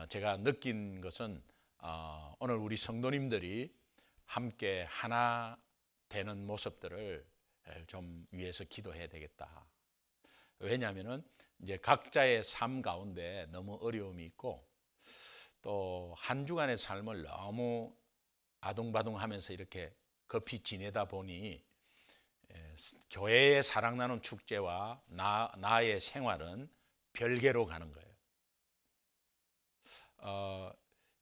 제가 느낀 것은 오늘 우리 성도님들이 함께 하나 되는 모습들을 좀 위해서 기도해야 되겠다. 왜냐하면은 이제 각자의 삶 가운데 너무 어려움이 있고 또 한 주간의 삶을 너무 아둥바둥하면서 이렇게 급히 지내다 보니 교회의 사랑 나눔 축제와 나의 생활은 별개로 가는 거예요.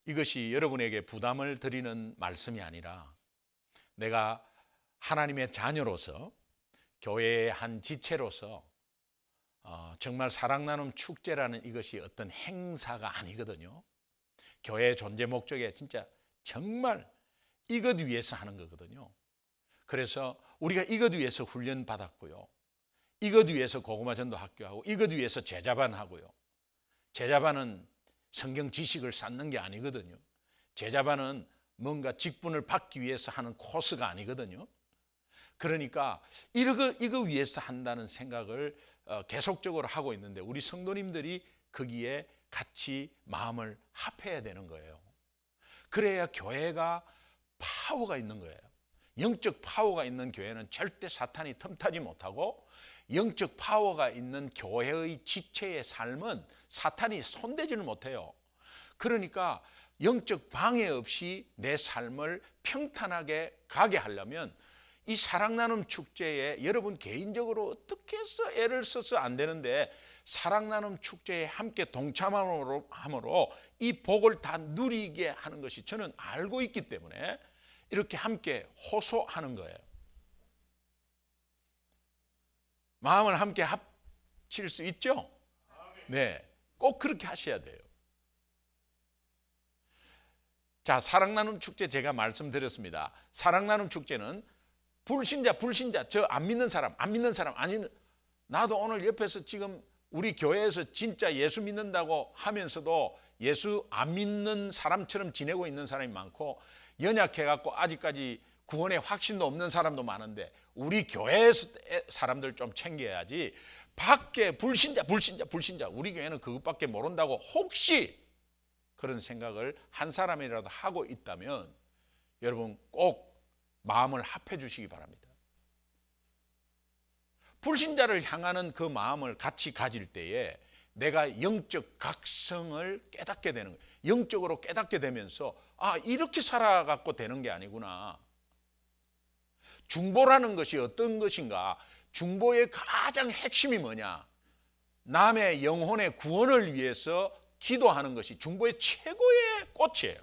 이것이 여러분에게 부담을 드리는 말씀이 아니라 내가 하나님의 자녀로서 교회의 한 지체로서 정말 사랑 나눔 축제라는 이것이 어떤 행사가 아니거든요. 교회의 존재 목적에 진짜 정말 이것 위해서 하는 거거든요. 그래서 우리가 이것 위해서 훈련 받았고요. 이것 위해서 고구마 전도 학교하고 이것 위해서 제자반 하고요. 제자반은 성경 지식을 쌓는 게 아니거든요. 제자반은 뭔가 직분을 받기 위해서 하는 코스가 아니거든요. 그러니까 이거 위해서 한다는 생각을 계속적으로 하고 있는데 우리 성도님들이 거기에 같이 마음을 합해야 되는 거예요. 그래야 교회가 파워가 있는 거예요. 영적 파워가 있는 교회는 절대 사탄이 틈타지 못하고 영적 파워가 있는 교회의 지체의 삶은 사탄이 손대지를 못해요. 그러니까 영적 방해 없이 내 삶을 평탄하게 가게 하려면 이 사랑 나눔 축제에 여러분 개인적으로 어떻게 해서 애를 써서 안 되는데 사랑 나눔 축제에 함께 동참함으로 이 복을 다 누리게 하는 것이 저는 알고 있기 때문에 이렇게 함께 호소하는 거예요. 마음을 함께 합칠 수 있죠? 네, 꼭 그렇게 하셔야 돼요. 자, 사랑 나눔 축제 제가 말씀드렸습니다. 사랑 나눔 축제는 불신자, 저 안 믿는 사람, 아니 나도 오늘 옆에서 지금 우리 교회에서 진짜 예수 믿는다고 하면서도 예수 안 믿는 사람처럼 지내고 있는 사람이 많고 연약해갖고 아직까지 구원의 확신도 없는 사람도 많은데 우리 교회에서 사람들 좀 챙겨야지 밖에 불신자 우리 교회는 그것밖에 모른다고 혹시 그런 생각을 한 사람이라도 하고 있다면 여러분 꼭 마음을 합해 주시기 바랍니다. 불신자를 향하는 그 마음을 같이 가질 때에 내가 영적 각성을 깨닫게 되는 거예요. 영적으로 깨닫게 되면서 이렇게 살아갖고 되는 게 아니구나. 중보라는 것이 어떤 것인가? 중보의 가장 핵심이 뭐냐? 남의 영혼의 구원을 위해서 기도하는 것이 중보의 최고의 꽃이에요.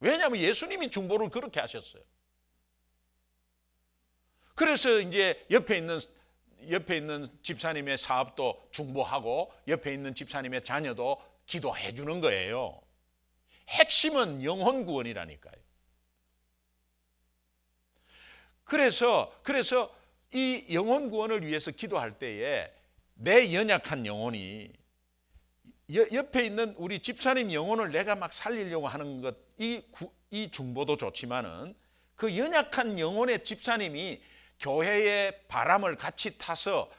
왜냐하면 예수님이 중보를 그렇게 하셨어요. 그래서 이제 옆에 있는 집사님의 사업도 중보하고 옆에 있는 집사님의 자녀도 기도해 주는 거예요. 핵심은 영혼 구원이라니까요. 그래서 이 영혼 구원을 위해서 기도할 때에 내 연약한 영혼이 옆에 있는 우리 집사님 영혼을 내가 막 살리려고 하는 것, 이 중보도 좋지만은 그 연약한 영혼의 집사님이 교회의 바람을 같이 타서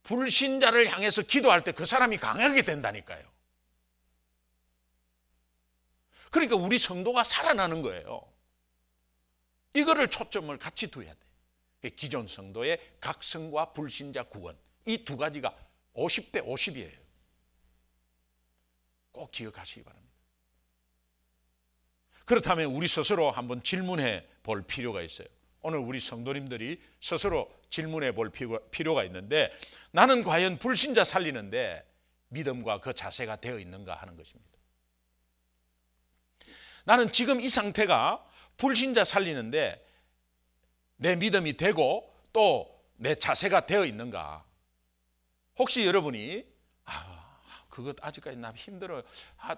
불신자를 향해서 기도할 때 그 사람이 강하게 된다니까요. 그러니까 우리 성도가 살아나는 거예요. 이거를 초점을 같이 둬야 돼. 기존 성도의 각성과 불신자 구원, 이 두 가지가 50대 50이에요. 꼭 기억하시기 바랍니다. 그렇다면 우리 스스로 한번 질문해 볼 필요가 있어요. 오늘 우리 성도님들이 스스로 질문해 볼 필요가 있는데 나는 과연 불신자 살리는데 믿음과 그 자세가 되어 있는가 하는 것입니다. 나는 지금 이 상태가 불신자 살리는데 내 믿음이 되고 또 내 자세가 되어 있는가? 혹시 여러분이 그것 아직까지 나 힘들어요.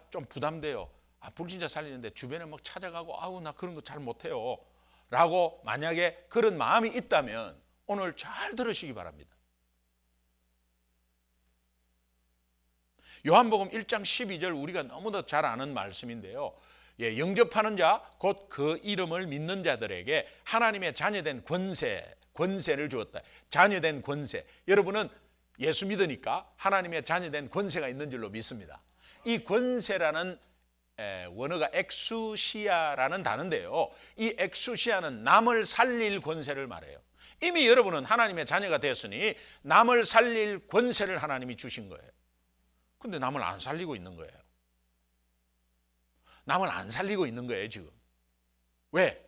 좀 부담돼요. 불신자 살리는데 주변에 막 찾아가고 나 그런 거 잘 못해요. 라고 만약에 그런 마음이 있다면 오늘 잘 들으시기 바랍니다. 요한복음 1장 12절 우리가 너무나 잘 아는 말씀인데요. 영접하는 자 곧 그 이름을 믿는 자들에게 하나님의 자녀된 권세를 주었다. 자녀된 권세. 여러분은 예수 믿으니까 하나님의 자녀된 권세가 있는 줄로 믿습니다. 이 권세라는 원어가 엑수시아라는 단어인데요. 이 엑수시아는 남을 살릴 권세를 말해요. 이미 여러분은 하나님의 자녀가 되었으니 남을 살릴 권세를 하나님이 주신 거예요. 근데 남을 안 살리고 있는 거예요. 남을 안 살리고 있는 거예요, 지금. 왜?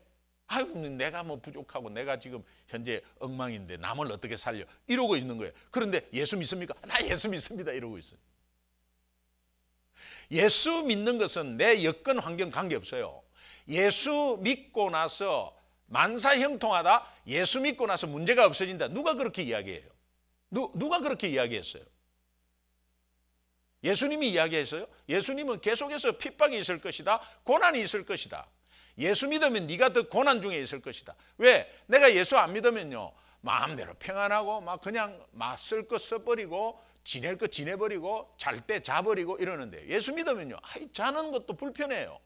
아유, 내가 뭐 부족하고 내가 지금 현재 엉망인데 남을 어떻게 살려? 이러고 있는 거예요. 그런데 예수 믿습니까? 나 예수 믿습니다. 이러고 있어요. 예수 믿는 것은 내 여건 환경 관계없어요. 예수 믿고 나서 만사형통하다, 예수 믿고 나서 문제가 없어진다. 누가 그렇게 이야기해요? 누가 그렇게 이야기했어요? 예수님이 이야기했어요? 예수님은 계속해서 핍박이 있을 것이다, 고난이 있을 것이다. 예수 믿으면 네가 더 고난 중에 있을 것이다. 왜? 내가 예수 안 믿으면요, 마음대로 평안하고 막 그냥 막 쓸 거 써버리고 지낼 거 지내버리고 잘 때 자버리고 이러는데, 예수 믿으면요, 자는 것도 불편해요.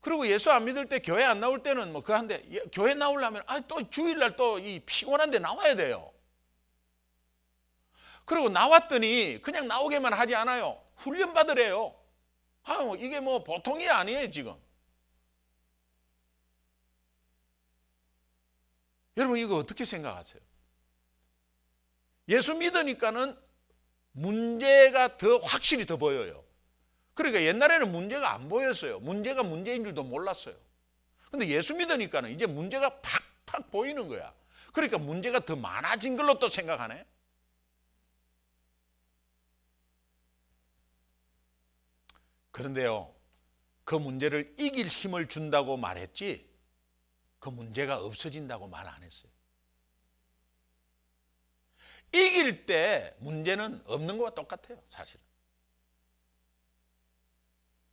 그리고 예수 안 믿을 때 교회 안 나올 때는 뭐 그한데, 교회 나오려면 또 주일날 또 이 피곤한데 나와야 돼요. 그리고 나왔더니 그냥 나오게만 하지 않아요. 훈련 받으래요. 이게 뭐 보통이 아니에요, 지금. 여러분, 이거 어떻게 생각하세요? 예수 믿으니까는 문제가 더 확실히 더 보여요. 그러니까 옛날에는 문제가 안 보였어요. 문제가 문제인 줄도 몰랐어요. 근데 예수 믿으니까는 이제 문제가 팍팍 보이는 거야. 그러니까 문제가 더 많아진 걸로 또 생각하네. 그런데요, 그 문제를 이길 힘을 준다고 말했지 그 문제가 없어진다고 말 안 했어요. 이길 때 문제는 없는 것과 똑같아요, 사실은.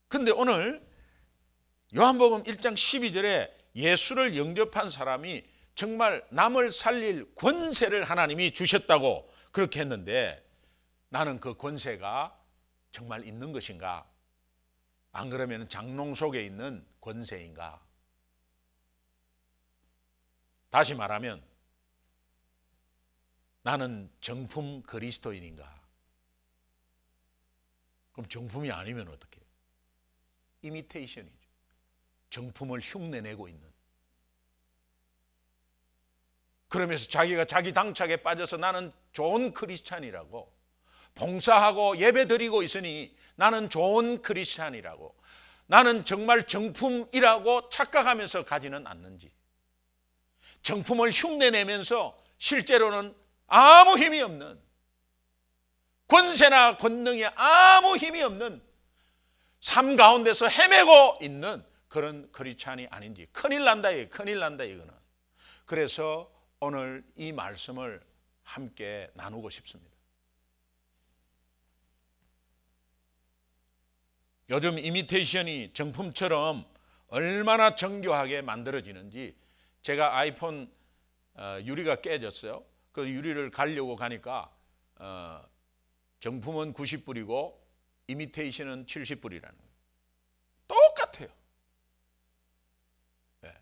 근데 오늘 요한복음 1장 12절에 예수를 영접한 사람이 정말 남을 살릴 권세를 하나님이 주셨다고 그렇게 했는데, 나는 그 권세가 정말 있는 것인가? 안 그러면 장롱 속에 있는 권세인가? 다시 말하면 나는 정품 그리스도인인가? 그럼 정품이 아니면 어떻게? 이미테이션이죠. 정품을 흉내내고 있는. 그러면서 자기가 자기 당착에 빠져서 나는 좋은 크리스찬이라고, 봉사하고 예배드리고 있으니 나는 좋은 크리스찬이라고, 나는 정말 정품이라고 착각하면서 가지는 않는지, 정품을 흉내내면서 실제로는 아무 힘이 없는, 권세나 권능이 아무 힘이 없는 삶 가운데서 헤매고 있는 그런 크리스찬이 아닌지. 큰일 난다, 큰일 난다, 이거는. 그래서 오늘 이 말씀을 함께 나누고 싶습니다. 요즘 이미테이션이 정품처럼 얼마나 정교하게 만들어지는지, 제가 아이폰 유리가 깨졌어요. 그 유리를 갈려고 가니까 정품은 90불이고 이미테이션은 70불이라는 거예요. 똑같아요. 네.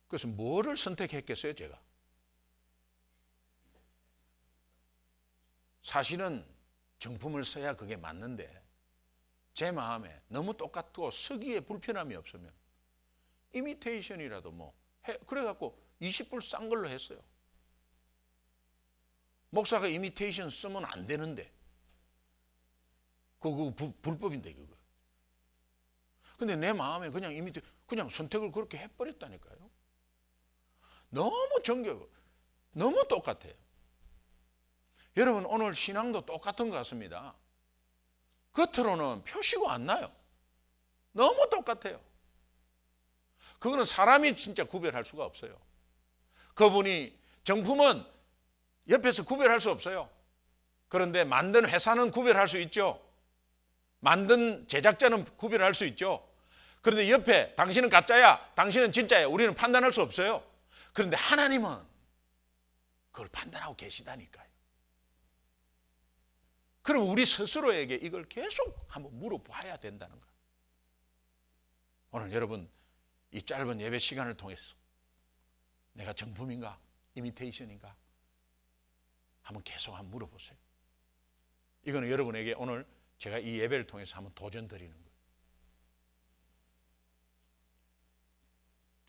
그래서 뭐를 선택했겠어요, 제가? 사실은 정품을 써야 그게 맞는데 제 마음에 너무 똑같고 쓰기에 불편함이 없으면 이미테이션이라도 뭐 해. 그래갖고 20불 싼 걸로 했어요. 목사가 이미테이션 쓰면 안 되는데, 그거 불법인데 그거. 근데 내 마음에 그냥 그냥 선택을 그렇게 해버렸다니까요. 너무 정교, 너무 똑같아요. 여러분, 오늘 신앙도 똑같은 것 같습니다. 겉으로는 표시가 안 나요. 너무 똑같아요. 그거는 사람이 진짜 구별할 수가 없어요. 그분이 정품은 옆에서 구별할 수 없어요. 그런데 만든 회사는 구별할 수 있죠. 만든 제작자는 구별할 수 있죠. 그런데 옆에 당신은 가짜야, 당신은 진짜야, 우리는 판단할 수 없어요. 그런데 하나님은 그걸 판단하고 계시다니까요. 그럼 우리 스스로에게 이걸 계속 한번 물어봐야 된다는 거예요. 오늘 여러분, 이 짧은 예배 시간을 통해서 내가 정품인가? 이미테이션인가? 한번 계속 한번 물어보세요. 이거는 여러분에게 오늘 제가 이 예배를 통해서 한번 도전 드리는 거예요.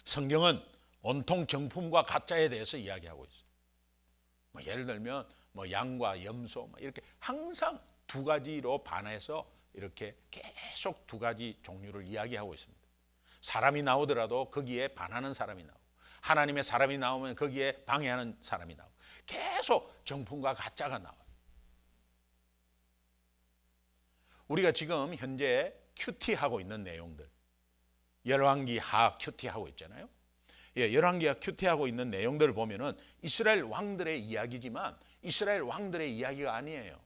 성경은 온통 정품과 가짜에 대해서 이야기하고 있어요. 뭐 예를 들면 뭐 양과 염소 이렇게 항상 두 가지로 반해서 이렇게 계속 두 가지 종류를 이야기하고 있습니다. 사람이 나오더라도 거기에 반하는 사람이 나오고, 하나님의 사람이 나오면 거기에 방해하는 사람이 나오고, 계속 정품과 가짜가 나와요. 우리가 지금 현재 큐티하고 있는 내용들, 열왕기하 큐티하고 있잖아요. 예, 열왕기하 큐티하고 있는 내용들을 보면은 이스라엘 왕들의 이야기지만 이스라엘 왕들의 이야기가 아니에요.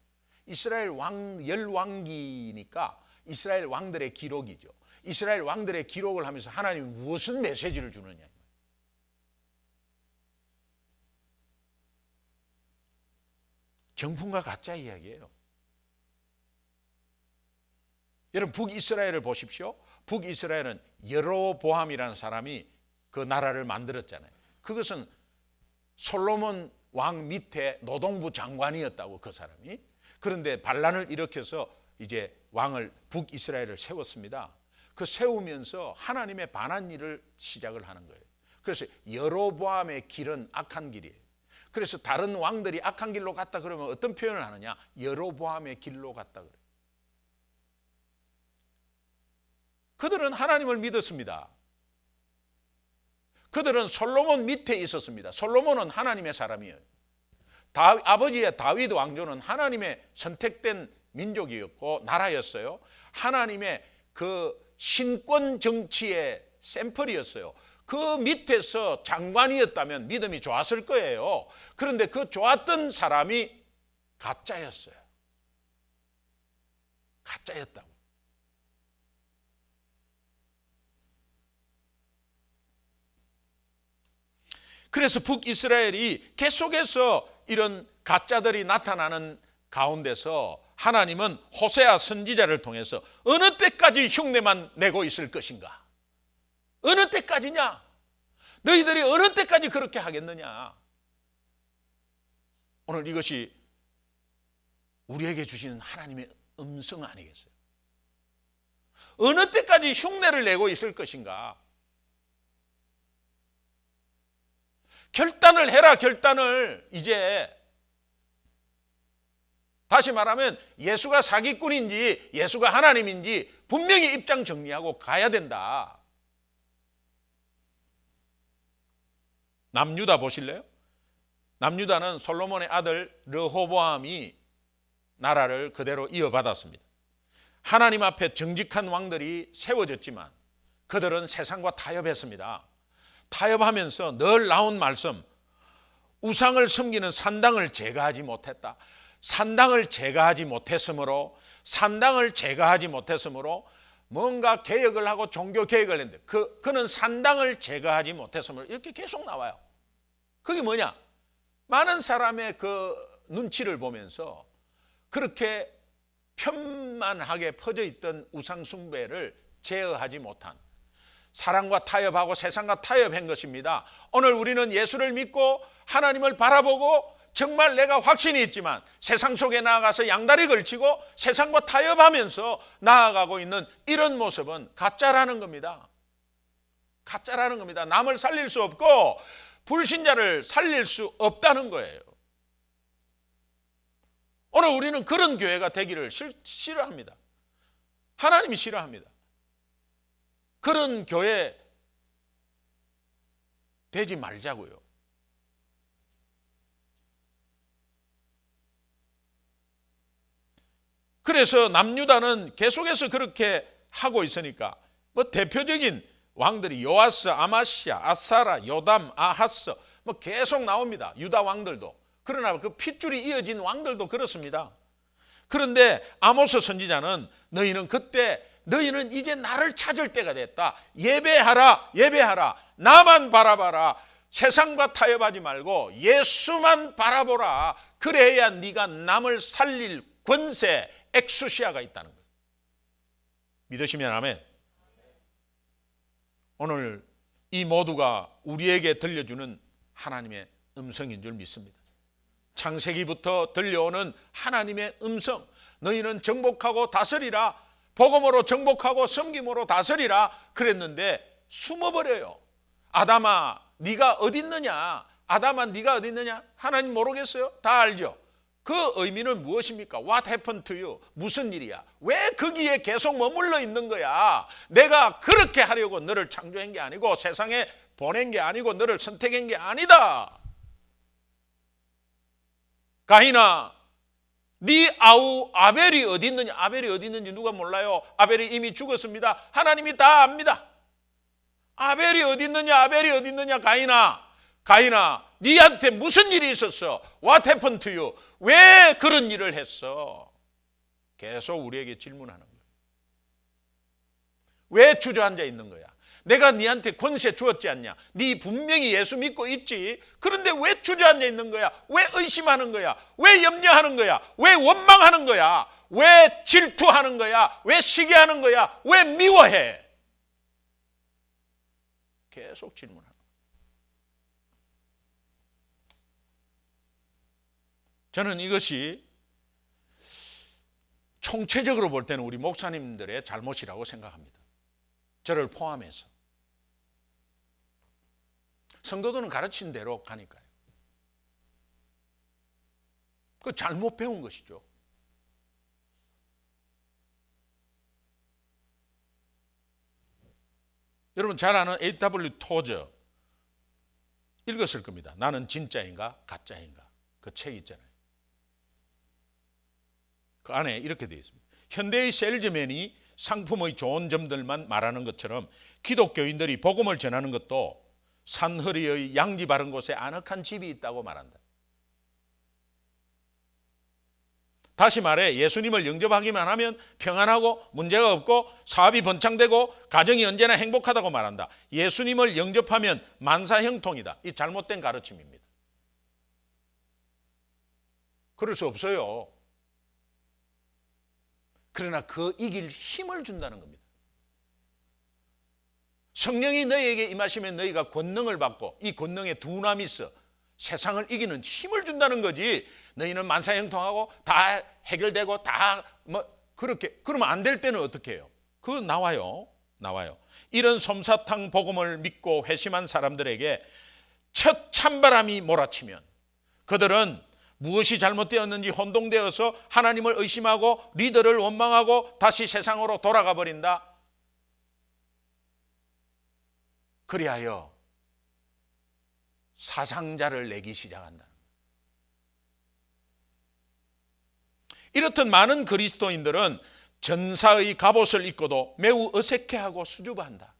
이스라엘 열왕기니까 이스라엘 왕들의 기록이죠. 이스라엘 왕들의 기록을 하면서 하나님이 무슨 메시지를 주느냐. 정품과 가짜 이야기예요. 여러분 북이스라엘을 보십시오. 북이스라엘은 여로보암이라는 사람이 그 나라를 만들었잖아요. 그것은 솔로몬 왕 밑에 노동부 장관이었다고, 그 사람이. 그런데 반란을 일으켜서 이제 왕을 북이스라엘을 세웠습니다. 그 세우면서 하나님의 반한 일을 시작을 하는 거예요. 그래서 여로보암의 길은 악한 길이에요. 그래서 다른 왕들이 악한 길로 갔다 그러면 어떤 표현을 하느냐? 여로보암의 길로 갔다 그래요. 그들은 하나님을 믿었습니다. 그들은 솔로몬 밑에 있었습니다. 솔로몬은 하나님의 사람이에요. 아버지의 다윗 왕조는 하나님의 선택된 민족이었고 나라였어요. 하나님의 그 신권 정치의 샘플이었어요. 그 밑에서 장관이었다면 믿음이 좋았을 거예요. 그런데 그 좋았던 사람이 가짜였어요. 가짜였다고. 그래서 북이스라엘이 계속해서 이런 가짜들이 나타나는 가운데서 하나님은 호세아 선지자를 통해서 어느 때까지 흉내만 내고 있을 것인가? 어느 때까지냐? 너희들이 어느 때까지 그렇게 하겠느냐? 오늘 이것이 우리에게 주시는 하나님의 음성 아니겠어요? 어느 때까지 흉내를 내고 있을 것인가? 결단을 해라, 결단을. 이제 다시 말하면 예수가 사기꾼인지 예수가 하나님인지 분명히 입장 정리하고 가야 된다. 남유다 보실래요? 남유다는 솔로몬의 아들 르호보암이 나라를 그대로 이어받았습니다. 하나님 앞에 정직한 왕들이 세워졌지만 그들은 세상과 타협했습니다. 타협하면서 늘 나온 말씀, 우상을 섬기는 산당을 제거하지 못했다. 산당을 제거하지 못했으므로 뭔가 개혁을 하고 종교 개혁을 했는데 그는 산당을 제거하지 못했으므로 이렇게 계속 나와요. 그게 뭐냐? 많은 사람의 그 눈치를 보면서 그렇게 편만하게 퍼져 있던 우상 숭배를 제어하지 못한, 사랑과 타협하고 세상과 타협한 것입니다. 오늘 우리는 예수를 믿고 하나님을 바라보고 정말 내가 확신이 있지만 세상 속에 나아가서 양다리 걸치고 세상과 타협하면서 나아가고 있는 이런 모습은 가짜라는 겁니다. 가짜라는 겁니다. 남을 살릴 수 없고 불신자를 살릴 수 없다는 거예요. 오늘 우리는 그런 교회가 되기를 싫어합니다. 하나님이 싫어합니다. 그런 교회 되지 말자고요. 그래서 남유다는 계속해서 그렇게 하고 있으니까 뭐 대표적인 왕들이 요아스, 아마시아, 아사라, 요담, 아하스 뭐 계속 나옵니다. 유다 왕들도. 그러나 그 핏줄이 이어진 왕들도 그렇습니다. 그런데 아모스 선지자는 너희는 이제 나를 찾을 때가 됐다. 예배하라, 예배하라. 나만 바라봐라. 세상과 타협하지 말고 예수만 바라보라. 그래야 네가 남을 살릴 권세, 엑수시아가 있다는 거예요. 믿으시면 아멘. 오늘 이 모두가 우리에게 들려주는 하나님의 음성인 줄 믿습니다. 창세기부터 들려오는 하나님의 음성, 너희는 정복하고 다스리라, 복음으로 정복하고 섬김으로 다스리라 그랬는데 숨어버려요. 아담아 네가 어디 있느냐, 아담아 네가 어디 있느냐, 하나님 모르겠어요? 다 알죠. 그 의미는 무엇입니까? What happened to you? 무슨 일이야? 왜 거기에 계속 머물러 있는 거야? 내가 그렇게 하려고 너를 창조한 게 아니고 세상에 보낸 게 아니고 너를 선택한 게 아니다. 가인아, 네 아우 아벨이 어디 있느냐? 아벨이 어디 있는지 누가 몰라요? 아벨이 이미 죽었습니다. 하나님이 다 압니다. 아벨이 어디 있느냐? 아벨이 어디 있느냐? 가인아, 네한테 무슨 일이 있었어? What happened to you? 왜 그런 일을 했어? 계속 우리에게 질문하는 거예요. 왜 주저앉아 있는 거야? 내가 네한테 권세 주었지 않냐? 네 분명히 예수 믿고 있지. 그런데 왜 주저앉아 있는 거야? 왜 의심하는 거야? 왜 염려하는 거야? 왜 원망하는 거야? 왜 질투하는 거야? 왜 시기하는 거야? 왜 미워해? 계속 질문하는 거예요. 저는 이것이 총체적으로 볼 때는 우리 목사님들의 잘못이라고 생각합니다. 저를 포함해서. 성도들은 가르친 대로 가니까요. 그 잘못 배운 것이죠. 여러분 잘 아는 A.W. 토저 읽었을 겁니다. 나는 진짜인가 가짜인가. 그 책 있잖아요. 그 안에 이렇게 되어 있습니다. 현대의 세일즈맨이 상품의 좋은 점들만 말하는 것처럼 기독교인들이 복음을 전하는 것도 산허리의 양지 바른 곳에 아늑한 집이 있다고 말한다. 다시 말해 예수님을 영접하기만 하면 평안하고 문제가 없고 사업이 번창되고 가정이 언제나 행복하다고 말한다. 예수님을 영접하면 만사형통이다. 이 잘못된 가르침입니다. 그럴 수 없어요. 그러나 그 이길 힘을 준다는 겁니다. 성령이 너희에게 임하시면 너희가 권능을 받고 이 권능에 두나미스 세상을 이기는 힘을 준다는 거지. 너희는 만사형통하고 다 해결되고 다 그렇게 그러면 안 될 때는 어떻게 해요? 그거 나와요. 이런 솜사탕 복음을 믿고 회심한 사람들에게 첫 찬바람이 몰아치면 그들은 무엇이 잘못되었는지 혼동되어서 하나님을 의심하고 리더를 원망하고 다시 세상으로 돌아가 버린다. 그리하여 사상자를 내기 시작한다. 이렇듯 많은 그리스도인들은 전사의 갑옷을 입고도 매우 어색해하고 수줍어한다.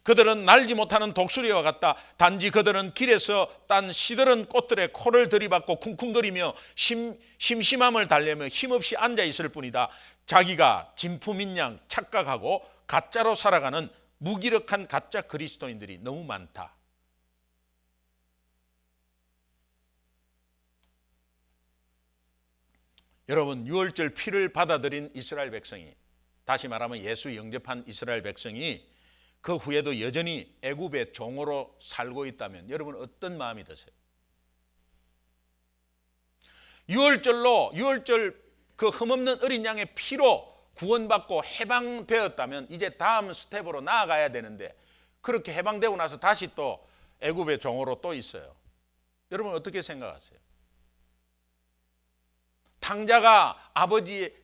그들은 날지 못하는 독수리와 같다. 단지 그들은 길에서 딴 시들은 꽃들의 코를 들이받고 쿵쿵거리며 심심함을 달래며 힘없이 앉아있을 뿐이다. 자기가 진품인 양 착각하고 가짜로 살아가는 무기력한 가짜 그리스도인들이 너무 많다. 여러분, 유월절 피를 받아들인 이스라엘 백성이, 다시 말하면 예수 영접한 이스라엘 백성이 그 후에도 여전히 애굽의 종으로 살고 있다면 여러분 어떤 마음이 드세요? 유월절 그 흠없는 어린 양의 피로 구원받고 해방되었다면 이제 다음 스텝으로 나아가야 되는데 그렇게 해방되고 나서 다시 또 애굽의 종으로 또 있어요. 여러분 어떻게 생각하세요? 탕자가 아버지의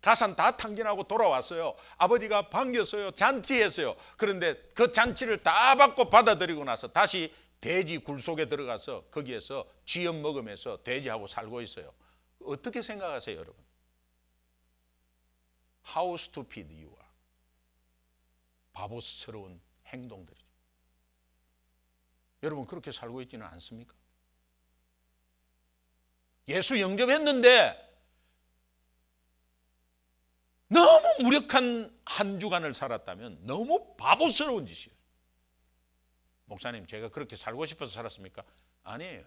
가산 다 탕진하고 돌아왔어요. 아버지가 반겼어요. 잔치했어요. 그런데 그 잔치를 다 받고 받아들이고 나서 다시 돼지 굴 속에 들어가서 거기에서 쥐엿 먹으면서 돼지하고 살고 있어요. 어떻게 생각하세요, 여러분? How stupid you are. 바보스러운 행동들이죠. 여러분 그렇게 살고 있지는 않습니까? 예수 영접했는데 너무 무력한 한 주간을 살았다면 너무 바보스러운 짓이에요. 목사님, 제가 그렇게 살고 싶어서 살았습니까? 아니에요.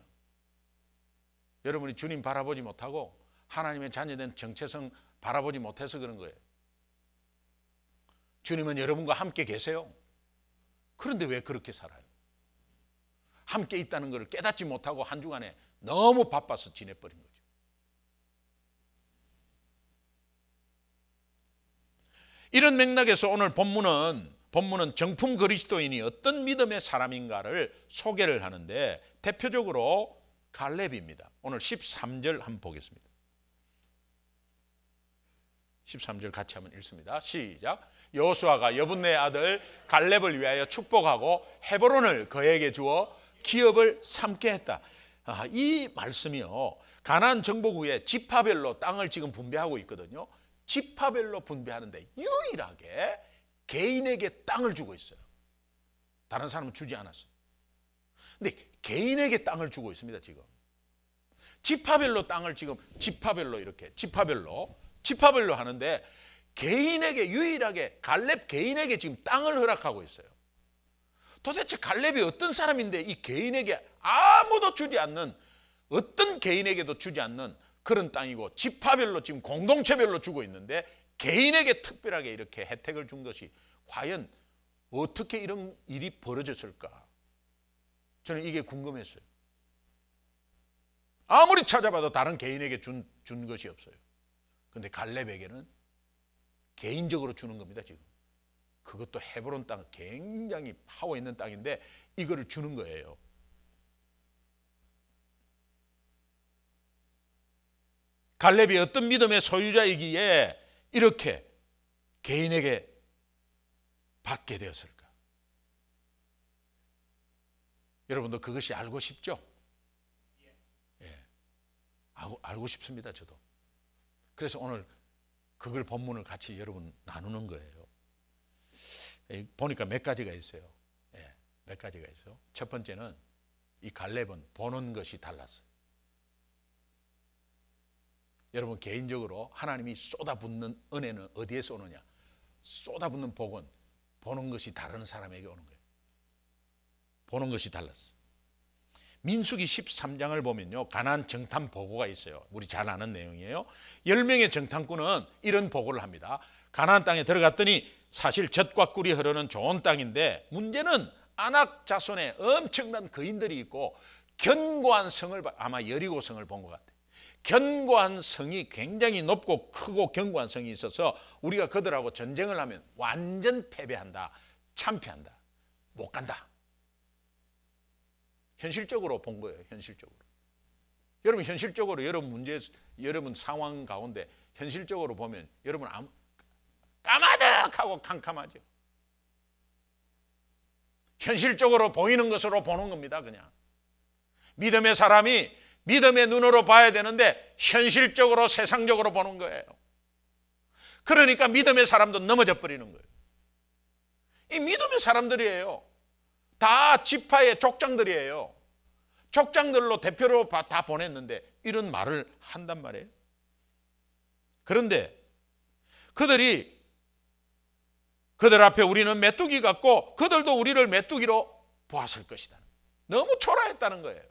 여러분이 주님 바라보지 못하고 하나님의 자녀된 정체성 바라보지 못해서 그런 거예요. 주님은 여러분과 함께 계세요. 그런데 왜 그렇게 살아요? 함께 있다는 것을 깨닫지 못하고 한 주간에 너무 바빠서 지내버린 거죠. 이런 맥락에서 오늘 본문은 정품 그리스도인이 어떤 믿음의 사람인가를 소개를 하는데 대표적으로 갈렙입니다. 오늘 13절 한번 보겠습니다. 13절 같이 한번 읽습니다. 시작. 여호수아가 여분네 아들 갈렙을 위하여 축복하고 헤브론을 그에게 주어 기업을 삼게 했다. 이 말씀이요, 가나안 정복 후에 지파별로 땅을 지금 분배하고 있거든요. 지파별로 분배하는데 유일하게 개인에게 땅을 주고 있어요. 다른 사람은 주지 않았어요. 근데 개인에게 땅을 주고 있습니다. 지금 지파별로 땅을 지금 지파별로 이렇게 지파별로 하는데 개인에게, 유일하게 갈렙 개인에게 지금 땅을 허락하고 있어요. 도대체 갈렙이 어떤 사람인데 이 개인에게 아무도 주지 않는, 어떤 개인에게도 주지 않는 그런 땅이고 지파별로 지금 공동체별로 주고 있는데 개인에게 특별하게 이렇게 혜택을 준 것이 과연 어떻게 이런 일이 벌어졌을까? 저는 이게 궁금했어요. 아무리 찾아봐도 다른 개인에게 준 것이 없어요. 그런데 갈렙에게는 개인적으로 주는 겁니다. 지금 그것도 헤브론 땅, 굉장히 파워 있는 땅인데 이거를 주는 거예요. 갈렙이 어떤 믿음의 소유자이기에 이렇게 개인에게 받게 되었을까? 여러분도 그것이 알고 싶죠? 예, 알고 싶습니다. 저도. 그래서 오늘 그걸 본문을 같이 여러분 나누는 거예요. 보니까 몇 가지가 있어요. 예, 몇 가지가 있어요. 첫 번째는 이 갈렙은 보는 것이 달랐어요. 여러분, 개인적으로 하나님이 쏟아붓는 은혜는 어디에서 오느냐? 쏟아붓는 복은 보는 것이 다른 사람에게 오는 거예요. 보는 것이 달랐어요. 민수기 13장을 보면요, 가나안 정탐 보고가 있어요. 우리 잘 아는 내용이에요. 10명의 정탐꾼은 이런 보고를 합니다. 가나안 땅에 들어갔더니 사실 젖과 꿀이 흐르는 좋은 땅인데 문제는 아낙 자손에 엄청난 거인들이 있고 견고한 성을, 아마 여리고성을 본 것 같아요. 견고한 성이 굉장히 높고 크고 견고한 성이 있어서 우리가 그들하고 전쟁을 하면 완전 패배한다, 참패한다, 못 간다. 현실적으로 본 거예요. 현실적으로. 여러분, 현실적으로 여러분 상황 가운데 현실적으로 보면 여러분 까마득하고 캄캄하죠. 현실적으로 보이는 것으로 보는 겁니다. 그냥 믿음의 사람이 믿음의 눈으로 봐야 되는데 현실적으로, 세상적으로 보는 거예요. 그러니까 믿음의 사람도 넘어져 버리는 거예요. 이 믿음의 사람들이에요. 다 지파의 족장들이에요. 족장들로 대표로 다 보냈는데 이런 말을 한단 말이에요. 그런데 그들 앞에 우리는 메뚜기 같고 그들도 우리를 메뚜기로 보았을 것이다. 너무 초라했다는 거예요.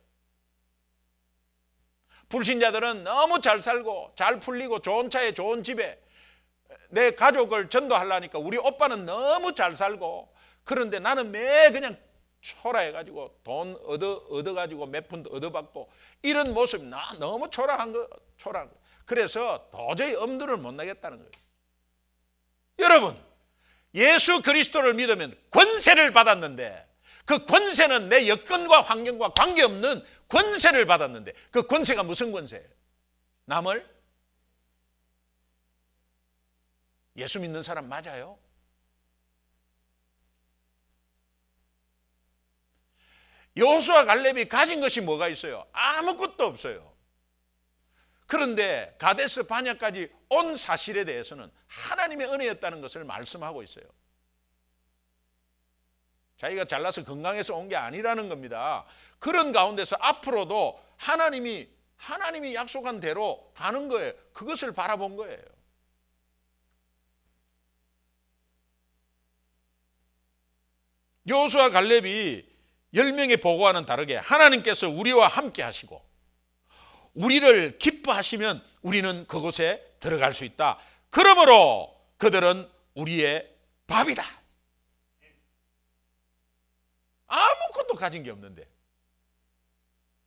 불신자들은 너무 잘 살고 잘 풀리고 좋은 차에 좋은 집에 내 가족을 전도하려니까 우리 오빠는 너무 잘 살고, 그런데 나는 매 그냥 초라해가지고 돈 얻어가지고 몇 푼 얻어받고 이런 모습이 나 너무 초라한 거. 그래서 도저히 엄두를 못 내겠다는 거예요. 여러분, 예수 그리스도를 믿으면 권세를 받았는데 그 권세는 내 여건과 환경과 관계없는 권세를 받았는데 그 권세가 무슨 권세예요? 남을, 예수 믿는 사람 맞아요? 여호수아 갈렙이 가진 것이 뭐가 있어요? 아무것도 없어요. 그런데 가데스 바냐까지 온 사실에 대해서는 하나님의 은혜였다는 것을 말씀하고 있어요. 자기가 잘나서 건강해서 온 게 아니라는 겁니다. 그런 가운데서 앞으로도 하나님이 약속한 대로 가는 거예요. 그것을 바라본 거예요. 여호수아 갈렙이 10명의 보고와는 다르게 하나님께서 우리와 함께 하시고 우리를 기뻐하시면 우리는 그곳에 들어갈 수 있다. 그러므로 그들은 우리의 밥이다. 아무것도 가진 게 없는데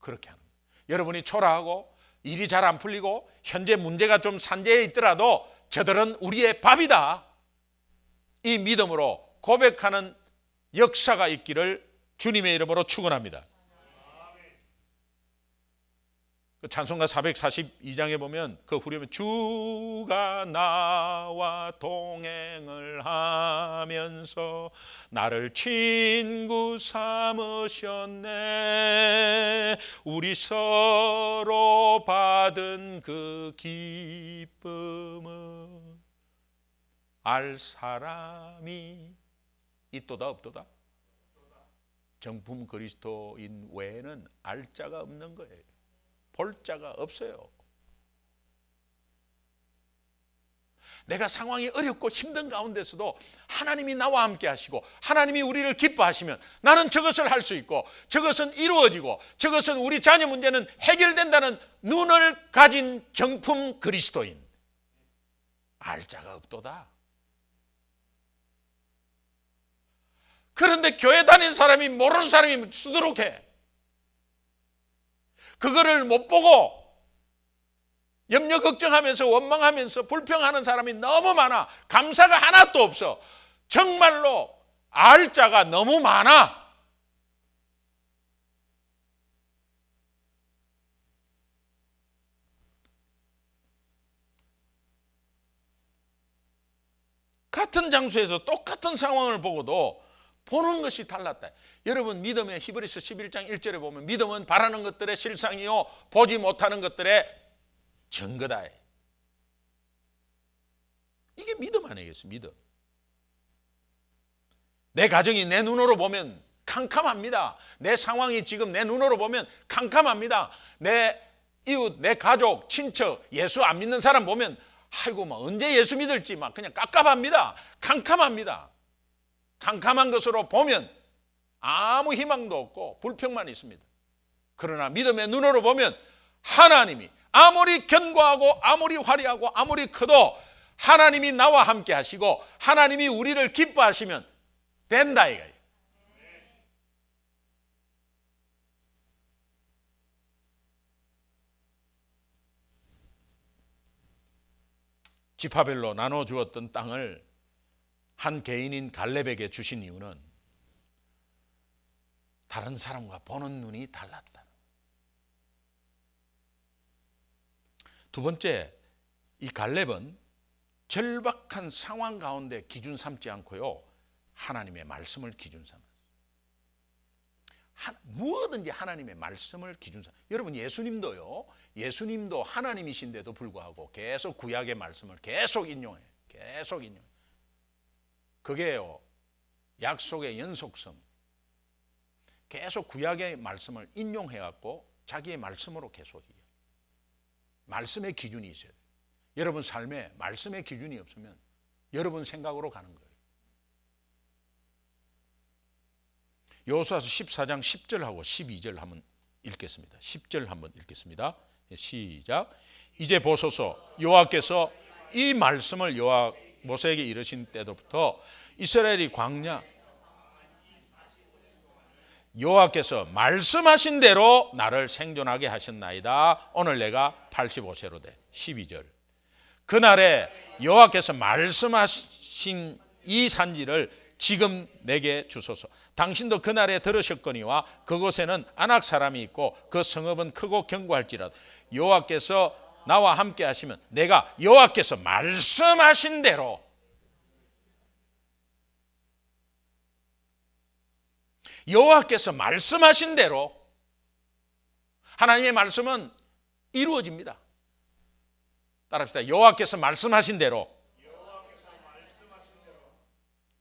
그렇게 하는 거예요. 여러분이 초라하고 일이 잘 안 풀리고 현재 문제가 좀 산재해 있더라도 저들은 우리의 밥이다. 이 믿음으로 고백하는 역사가 있기를 주님의 이름으로 축원합니다. 찬송가 442장에 보면 그 후렴에 주가 나와 동행을 하면서 나를 친구 삼으셨네. 우리 서로 받은 그 기쁨은 알 사람이 있도다 없도다? 정품 그리스도인 외에는 알 자가 없는 거예요. 볼 자가 없어요. 내가 상황이 어렵고 힘든 가운데서도 하나님이 나와 함께 하시고 하나님이 우리를 기뻐하시면 나는 저것을 할 수 있고 저것은 이루어지고 저것은 우리 자녀 문제는 해결된다는 눈을 가진 정품 그리스도인. 알 자가 없도다. 그런데 교회 다니는 사람이 모르는 사람이 수두룩해. 그거를 못 보고 염려 걱정하면서 원망하면서 불평하는 사람이 너무 많아. 감사가 하나도 없어. 정말로 알 자가 너무 많아. 같은 장소에서 똑같은 상황을 보고도 보는 것이 달랐다. 여러분 믿음의 히브리서 11장 1절에 보면 믿음은 바라는 것들의 실상이요 보지 못하는 것들의 증거다. 이게 믿음 아니겠어요? 믿음. 내 가정이 내 눈으로 보면 캄캄합니다. 내 상황이 지금 내 눈으로 보면 캄캄합니다. 내 이웃, 내 가족, 친척, 예수 안 믿는 사람 보면 아이고 막 언제 예수 믿을지 막 그냥 깝깝합니다. 캄캄합니다. 캄캄한 것으로 보면 아무 희망도 없고 불평만 있습니다. 그러나 믿음의 눈으로 보면 하나님이 아무리 견고하고 아무리 화려하고 아무리 커도 하나님이 나와 함께 하시고 하나님이 우리를 기뻐하시면 된다 이거예요. 지파별로 나눠 주었던 땅을 한 개인인 갈렙에게 주신 이유는 다른 사람과 보는 눈이 달랐다. 두 번째, 이 갈렙은 절박한 상황 가운데 기준 삼지 않고요, 하나님의 말씀을 기준 삼았어요. 무엇든지 하나님의 말씀을 기준 삼아요. 여러분 예수님도요, 예수님도 하나님이신데도 불구하고 계속 구약의 말씀을 계속 인용해요. 계속 인용해요. 그게요, 약속의 연속성. 계속 구약의 말씀을 인용해갖고 자기의 말씀으로 계속이에요. 말씀의 기준이 있어요. 여러분 삶에 말씀의 기준이 없으면 여러분 생각으로 가는 거예요. 여호수아서 14장 10절하고 12절 한번 읽겠습니다. 10절 한번 읽겠습니다. 시작. 이제 보소서, 여호와께서 이 말씀을 모세에게 이르신 때부터 이스라엘이 광야, 여호와께서 말씀하신 대로 나를 생존하게 하셨나이다. 오늘 내가 85세로 돼. 12절. 그날에 여호와께서 말씀하신 이 산지를 지금 내게 주소서. 당신도 그날에 들으셨거니와 그곳에는 아낙 사람이 있고 그 성읍은 크고 견고할지라도 여호와께서 나와 함께 하시면 내가 여호와께서 말씀하신 대로, 여호와께서 말씀하신 대로, 하나님의 말씀은 이루어집니다. 따라합시다. 여호와께서 말씀하신 대로.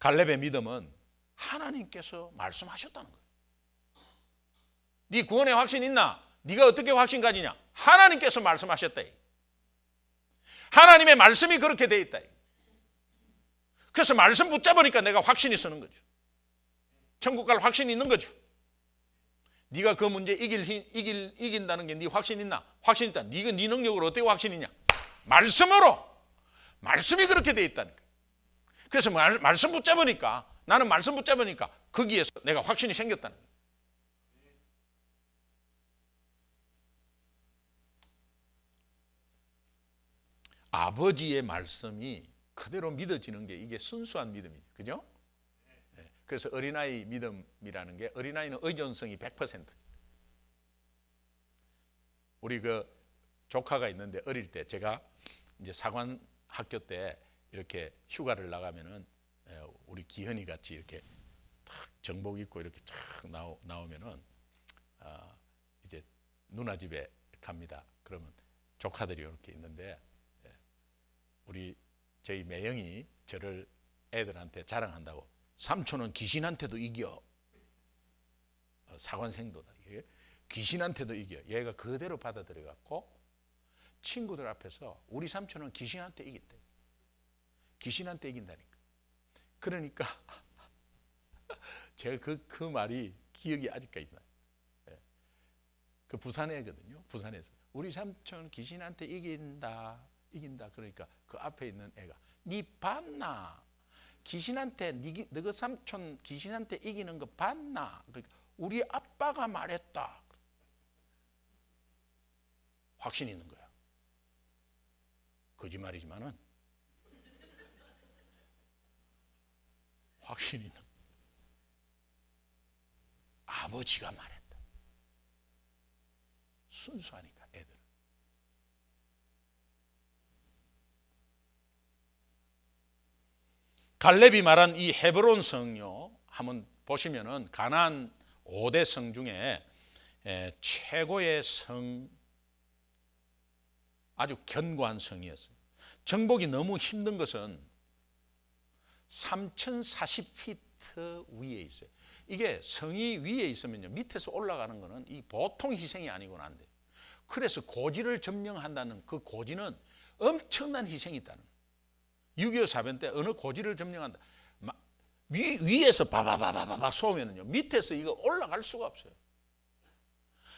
갈렙의 믿음은 하나님께서 말씀하셨다는 거예요. 네 구원의 확신 있나? 네가 어떻게 확신 가지냐? 하나님께서 말씀하셨다. 하나님의 말씀이 그렇게 돼 있다. 그래서 말씀 붙잡으니까 내가 확신이 서는 거죠. 천국 갈 확신이 있는 거죠. 네가 그 문제 이긴다는 게 네 확신 있나? 확신 있다. 네가 네 능력으로 어떻게 확신 있냐? 말씀으로. 말씀이 그렇게 돼 있다는 거예요. 그래서 말씀 붙잡으니까, 나는 말씀 붙잡으니까 거기에서 내가 확신이 생겼다는 거예요. 아버지의 말씀이 그대로 믿어지는 게 이게 순수한 믿음이죠. 그죠? 그래서 어린아이 믿음이라는 게, 어린아이는 의존성이 100%. 우리 그 조카가 있는데, 어릴 때 제가 이제 사관 학교 때 이렇게 휴가를 나가면은 우리 기현이 같이 이렇게 탁 정복 입고 이렇게 쫙 나오면은 이제 누나 집에 갑니다. 그러면 조카들이 이렇게 있는데, 저희 매형이 저를 애들한테 자랑한다고, 삼촌은 귀신한테도 이겨. 사관생도다. 귀신한테도 이겨. 얘가 그대로 받아들여 갖고 친구들 앞에서 우리 삼촌은 귀신한테 이긴대. 귀신한테 이긴다니까. 그러니까 제가 그 말이 기억이 아직까지 나요. 그 부산애거든요. 부산에서 우리 삼촌 귀신한테 이긴다. 그러니까 그 앞에 있는 애가, 니 봤나? 귀신한테 너그 삼촌 귀신한테 이기는 거 봤나? 그러니까 우리 아빠가 말했다. 확신 있는 거야. 거짓말이지만은 확신 있는 거야. 아버지가 말했다. 순수하니까 애들. 갈렙이 말한 이 헤브론 성요, 한번 보시면은 가나안 5대 성 중에 최고의 성, 아주 견고한 성이었어요. 정복이 너무 힘든 것은 3040피트 위에 있어요. 이게 성이 위에 있으면요, 밑에서 올라가는 것은 이 보통 희생이 아니고는 안 돼요. 그래서 고지를 점령한다는 그 고지는 엄청난 희생이 있다는 거예요. 6.25 사변 때 어느 고지를 점령한다, 위에서 바바바바바 쏘면은요, 밑에서 이거 올라갈 수가 없어요.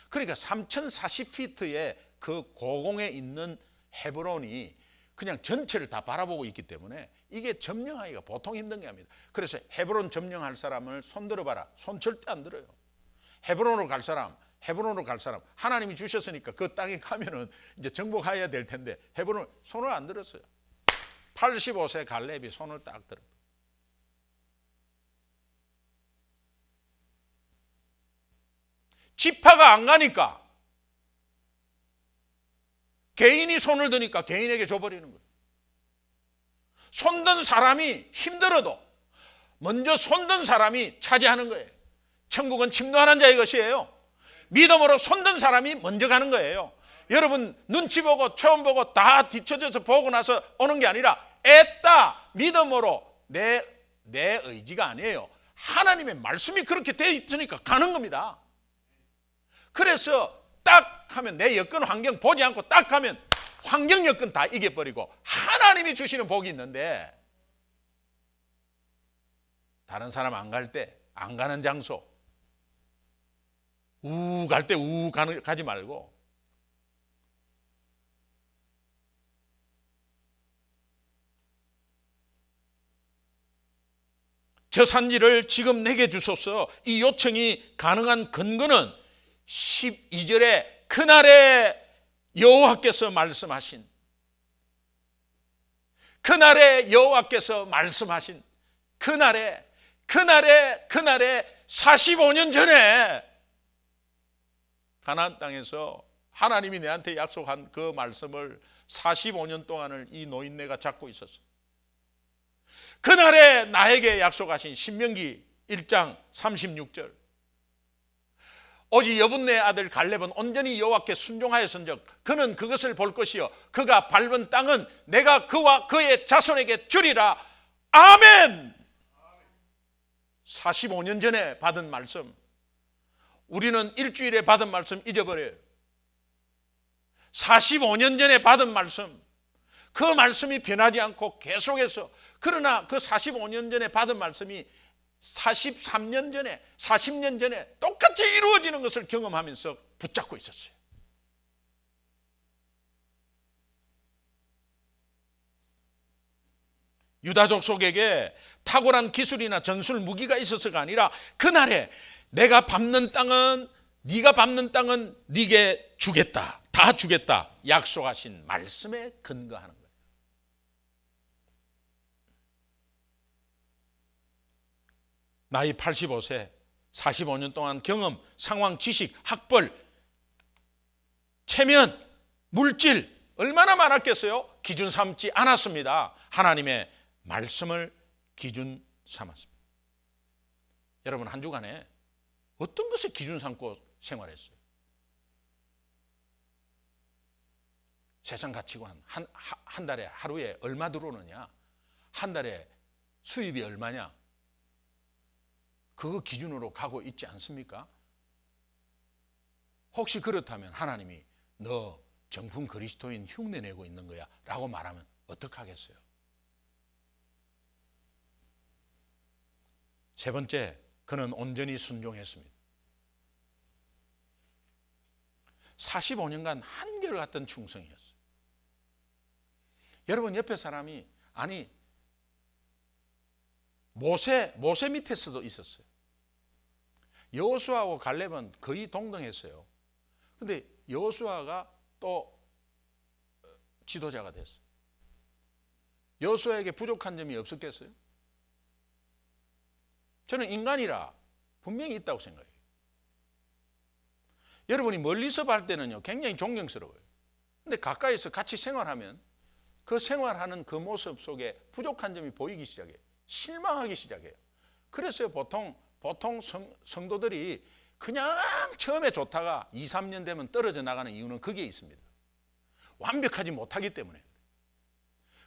그러니까 3040피트의 그 고공에 있는 헤브론이 그냥 전체를 다 바라보고 있기 때문에 이게 점령하기가 보통 힘든 게 아닙니다. 그래서 헤브론 점령할 사람을 손 들어봐라. 손 절대 안 들어요. 헤브론으로 갈 사람, 하나님이 주셨으니까 그 땅에 가면은 이제 정복해야 될 텐데 헤브론 손을 안 들었어요. 85세 갈렙이 손을 딱 들어. 지파가 안 가니까 개인이 손을 드니까 개인에게 줘버리는 거예요. 손든 사람이 힘들어도 먼저 손든 사람이 차지하는 거예요. 천국은 침노하는 자의 것이에요. 믿음으로 손든 사람이 먼저 가는 거예요. 여러분 눈치 보고 체험 보고 다 뒤쳐져서 보고 나서 오는 게 아니라 애따 믿음으로 내 의지가 아니에요. 하나님의 말씀이 그렇게 되어 있으니까 가는 겁니다. 그래서 딱 하면 내 여건 환경 보지 않고 딱 하면 환경 여건 다 이겨버리고 하나님이 주시는 복이 있는데, 다른 사람 안 갈 때 안 가는 장소, 갈 때 가지 말고 저 산지를 지금 내게 주소서. 이 요청이 가능한 근거는 12절에 그날에 여호와께서 말씀하신, 그날에 여호와께서 말씀하신 그날에 45년 전에 가나안 땅에서 하나님이 내한테 약속한 그 말씀을 45년 동안을 이 노인네가 잡고 있었어. 그날에 나에게 약속하신 신명기 1장 36절, 오직 여분네 아들 갈렙은 온전히 여호와께 순종하였은즉 그는 그것을 볼 것이요 그가 밟은 땅은 내가 그와 그의 자손에게 주리라. 아멘. 45년 전에 받은 말씀, 우리는 일주일에 받은 말씀 잊어버려요. 45년 전에 받은 말씀, 그 말씀이 변하지 않고 계속해서, 그러나 그 45년 전에 받은 말씀이 43년 전에 40년 전에 똑같이 이루어지는 것을 경험하면서 붙잡고 있었어요. 유다족 속에게 탁월한 기술이나 전술 무기가 있어서가 아니라 그날에 내가 밟는 땅은, 네가 밟는 땅은 네게 주겠다, 다 주겠다 약속하신 말씀에 근거하는 거예요. 나이 85세, 45년 동안 경험, 상황, 지식, 학벌, 체면, 물질 얼마나 많았겠어요? 기준 삼지 않았습니다. 하나님의 말씀을 기준 삼았습니다. 여러분, 한 주간에 어떤 것을 기준 삼고 생활했어요? 세상 가치관, 한 달에 하루에 얼마 들어오느냐, 한 달에 수입이 얼마냐, 그거 기준으로 가고 있지 않습니까? 혹시 그렇다면 하나님이 너 정품 그리스도인 흉내내고 있는 거야 라고 말하면 어떡하겠어요? 세 번째, 그는 온전히 순종했습니다. 45년간 한결같은 충성이었어요. 여러분, 옆에 사람이 아니 모세 밑에서도 있었어요. 여호수아하고 갈렙은 거의 동등했어요. 근데 여호수아가 또 지도자가 됐어요. 여호수아에게 부족한 점이 없었겠어요? 저는 인간이라 분명히 있다고 생각해요. 여러분이 멀리서 볼 때는요 굉장히 존경스러워요. 근데 가까이서 같이 생활하면 그 생활하는 그 모습 속에 부족한 점이 보이기 시작해요. 실망하기 시작해요. 그래서 보통 성도들이 그냥 처음에 좋다가 2, 3년 되면 떨어져 나가는 이유는 거기에 있습니다. 완벽하지 못하기 때문에.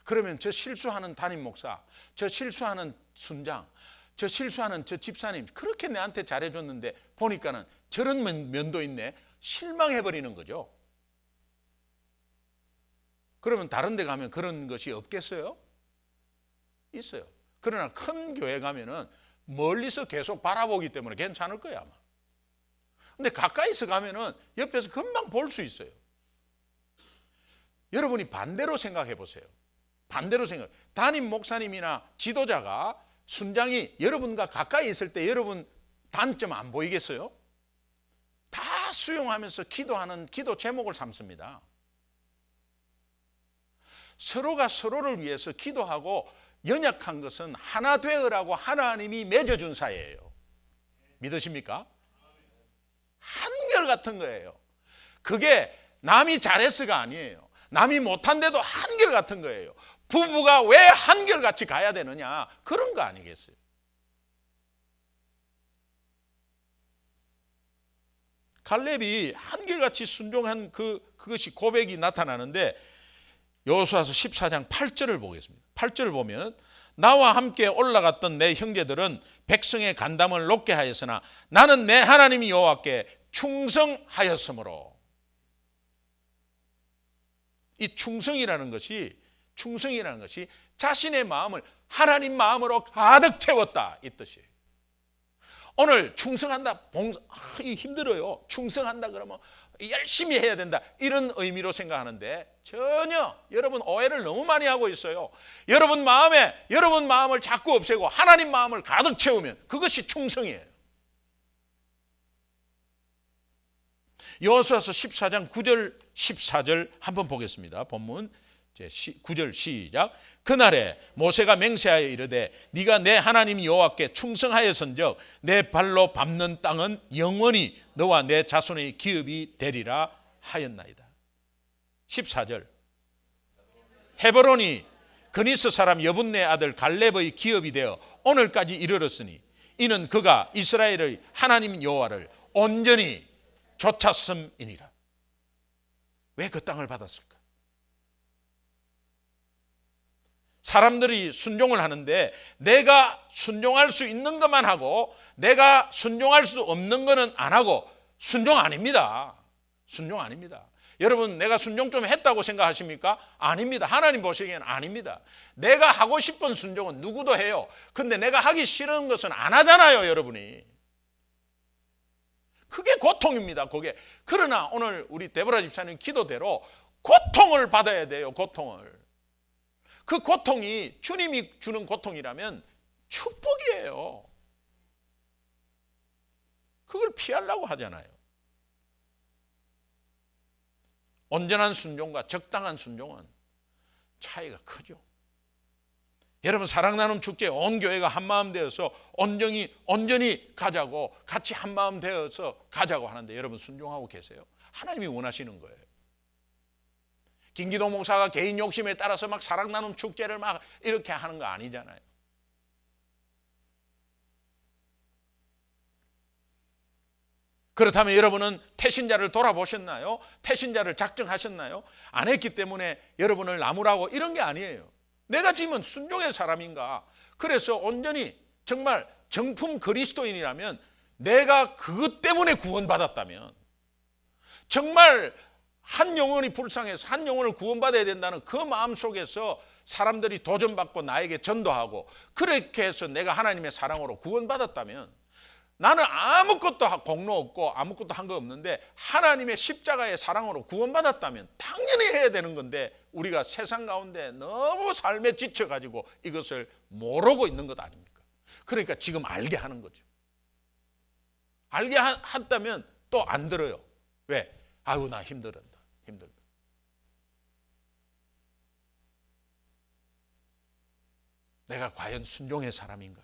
그러면 저 실수하는 담임 목사, 저 실수하는 순장, 저 실수하는 저 집사님 그렇게 내한테 잘해줬는데 보니까는 저런 면도 있네. 실망해버리는 거죠. 그러면 다른 데 가면 그런 것이 없겠어요? 있어요. 그러나 큰 교회 가면은 멀리서 계속 바라보기 때문에 괜찮을 거야 아마. 근데 가까이서 가면은 옆에서 금방 볼 수 있어요. 여러분이 반대로 생각해 보세요. 반대로 생각. 담임 목사님이나 지도자가 순장이 여러분과 가까이 있을 때 여러분 단점 안 보이겠어요? 다 수용하면서 기도하는 기도 제목을 삼습니다. 서로가 서로를 위해서 기도하고 연약한 것은 하나 되으라고 하나님이 맺어준 사이예요. 믿으십니까? 한결같은 거예요. 그게 남이 잘했어가 아니에요. 남이 못한데도 한결같은 거예요. 부부가 왜 한결같이 가야 되느냐 그런 거 아니겠어요? 갈렙이 한결같이 순종한 그것이 고백이 나타나는데 여호수아서 14장 8절을 보겠습니다. 8절을 보면 나와 함께 올라갔던 내 형제들은 백성의 간담을 높게 하였으나 나는 내 하나님 여호와께 충성하였으므로. 이 충성이라는 것이 자신의 마음을 하나님 마음으로 가득 채웠다 이 뜻이에요. 오늘 충성한다, 힘들어요. 충성한다 그러면 열심히 해야 된다 이런 의미로 생각하는데 전혀 여러분 오해를 너무 많이 하고 있어요. 여러분 마음을 자꾸 없애고 하나님 마음을 가득 채우면 그것이 충성이에요. 여호수아서 14장 9절 14절 한번 보겠습니다. 본문 9절 시작. 그날에 모세가 맹세하여 이르되 네가 내 하나님 여호와께 충성하였은즉 내 발로 밟는 땅은 영원히 너와 내 자손의 기업이 되리라 하였나이다. 14절. 헤브론이 그니스 사람 여분네 아들 갈렙의 기업이 되어 오늘까지 이르렀으니 이는 그가 이스라엘의 하나님 여호와를 온전히 좇았음이니라. 왜 그 땅을 받았을까? 사람들이 순종을 하는데 내가 순종할 수 있는 것만 하고 내가 순종할 수 없는 것은 안 하고 순종 아닙니다. 순종 아닙니다. 여러분 내가 순종 좀 했다고 생각하십니까? 아닙니다. 하나님 보시기에는 아닙니다. 내가 하고 싶은 순종은 누구도 해요. 근데 내가 하기 싫은 것은 안 하잖아요, 여러분이. 그게 고통입니다. 그게. 그러나 오늘 우리 데보라 집사님 기도대로 고통을 받아야 돼요. 고통을. 그 고통이 주님이 주는 고통이라면 축복이에요. 그걸 피하려고 하잖아요. 온전한 순종과 적당한 순종은 차이가 크죠. 여러분, 사랑 나눔 축제 온 교회가 한마음 되어서 온전히 가자고, 같이 한마음 되어서 가자고 하는데 여러분 순종하고 계세요? 하나님이 원하시는 거예요. 김기도 목사가 개인 욕심에 따라서 막 사랑 나눔 축제를 막 이렇게 하는 거 아니잖아요. 그렇다면 여러분은 태신자를 돌아보셨나요? 태신자를 작정하셨나요? 안 했기 때문에 여러분을 나무라고 이런 게 아니에요. 내가 지금 순종의 사람인가? 그래서 온전히 정말 정품 그리스도인이라면, 내가 그것 때문에 구원받았다면, 정말 한 영혼이 불쌍해서 한 영혼을 구원받아야 된다는 그 마음 속에서 사람들이 도전받고 나에게 전도하고, 그렇게 해서 내가 하나님의 사랑으로 구원받았다면, 나는 아무것도 공로 없고 아무것도 한 거 없는데 하나님의 십자가의 사랑으로 구원받았다면 당연히 해야 되는 건데, 우리가 세상 가운데 너무 삶에 지쳐가지고 이것을 모르고 있는 것 아닙니까? 그러니까 지금 알게 하는 거죠. 알게 한다면 또 안 들어요. 왜? 아유, 나 힘들다. 내가 과연 순종의 사람인가?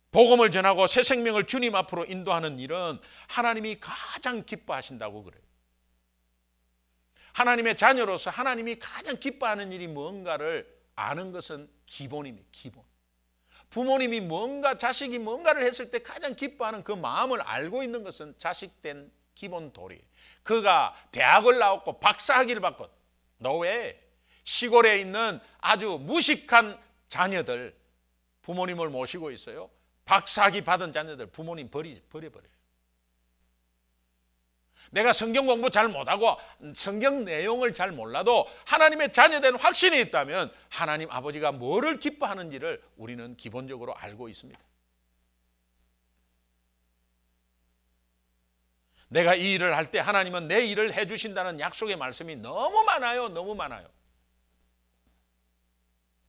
복음을 전하고 새 생명을 주님 앞으로 인도하는 일은 하나님이 가장 기뻐하신다고 그래요. 하나님의 자녀로서 하나님이 가장 기뻐하는 일이 뭔가를 아는 것은 기본입니다. 기본. 부모님이 뭔가, 자식이 뭔가를 했을 때 가장 기뻐하는 그 마음을 알고 있는 것은 자식된 기본 도리. 그가 대학을 나왔고 박사학위를 받고, 너 왜 시골에 있는 아주 무식한 자녀들 부모님을 모시고 있어요? 박사학위 받은 자녀들 부모님 버려버려요. 내가 성경 공부 잘 못하고 성경 내용을 잘 몰라도 하나님의 자녀된 확신이 있다면 하나님 아버지가 뭐를 기뻐하는지를 우리는 기본적으로 알고 있습니다. 내가 이 일을 할 때 하나님은 내 일을 해주신다는 약속의 말씀이 너무 많아요. 너무 많아요.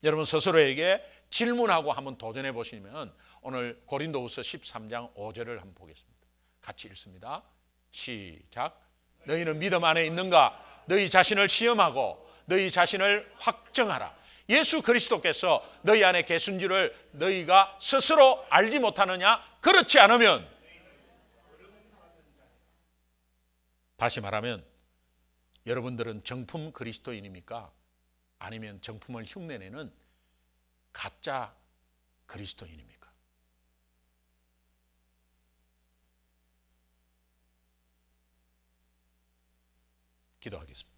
여러분 스스로에게 질문하고 한번 도전해 보시면, 오늘 고린도후서 13장 5절을 한번 보겠습니다. 같이 읽습니다. 시작. 너희는 믿음 안에 있는가? 너희 자신을 시험하고 너희 자신을 확정하라. 예수 그리스도께서 너희 안에 계신 줄을 너희가 스스로 알지 못하느냐? 그렇지 않으면, 다시 말하면 여러분들은 정품 그리스도인입니까? 아니면 정품을 흉내내는 가짜 그리스도인입니까? 기도하겠습니다.